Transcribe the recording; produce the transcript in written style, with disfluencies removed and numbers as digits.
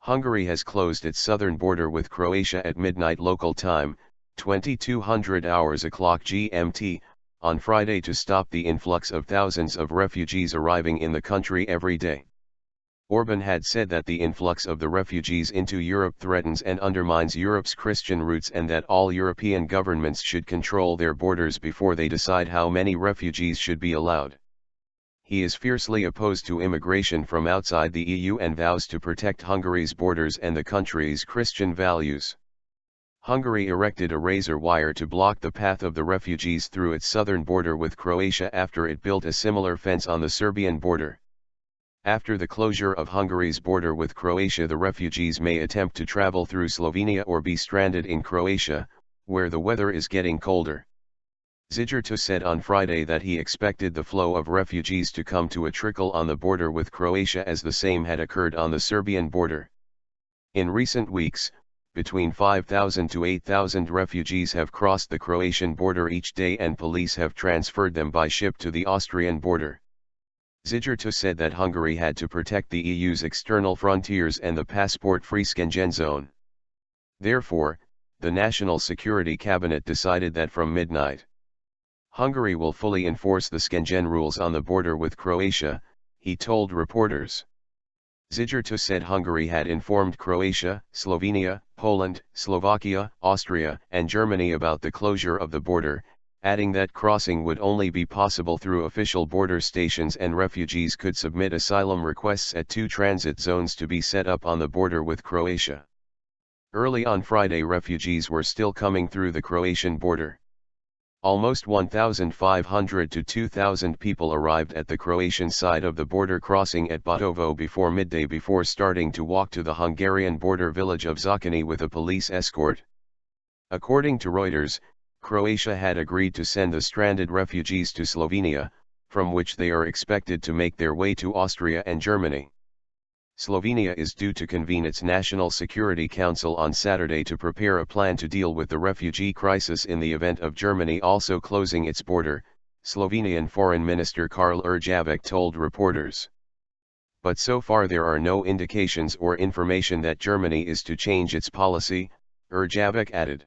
Hungary has closed its southern border with Croatia at midnight local time, 2200 hours o'clock GMT, on Friday to stop the influx of thousands of refugees arriving in the country every day. Orban had said that the influx of the refugees into Europe threatens and undermines Europe's Christian roots and that all European governments should control their borders before they decide how many refugees should be allowed. He is fiercely opposed to immigration from outside the EU and vows to protect Hungary's borders and the country's Christian values. Hungary erected a razor wire to block the path of the refugees through its southern border with Croatia after it built a similar fence on the Serbian border. After the closure of Hungary's border with Croatia, the refugees may attempt to travel through Slovenia or be stranded in Croatia, where the weather is getting colder. Zigerto said on Friday that he expected the flow of refugees to come to a trickle on the border with Croatia as the same had occurred on the Serbian border. In recent weeks, between 5,000 to 8,000 refugees have crossed the Croatian border each day and police have transferred them by ship to the Austrian border. Zigerto said that Hungary had to protect the EU's external frontiers and the passport-free Schengen zone. Therefore, the National Security Cabinet decided that from midnight, Hungary will fully enforce the Schengen rules on the border with Croatia, he told reporters. Zigerto said Hungary had informed Croatia, Slovenia, Poland, Slovakia, Austria, and Germany about the closure of the border, adding that crossing would only be possible through official border stations and refugees could submit asylum requests at 2 transit zones to be set up on the border with Croatia. Early on Friday, refugees were still coming through the Croatian border. Almost 1,500 to 2,000 people arrived at the Croatian side of the border crossing at Botovo before midday before starting to walk to the Hungarian border village of Zakani with a police escort. According to Reuters, Croatia had agreed to send the stranded refugees to Slovenia, from which they are expected to make their way to Austria and Germany. Slovenia is due to convene its National Security Council on Saturday to prepare a plan to deal with the refugee crisis in the event of Germany also closing its border, Slovenian Foreign Minister Karl Erjavec told reporters. But so far there are no indications or information that Germany is to change its policy, Erjavec added.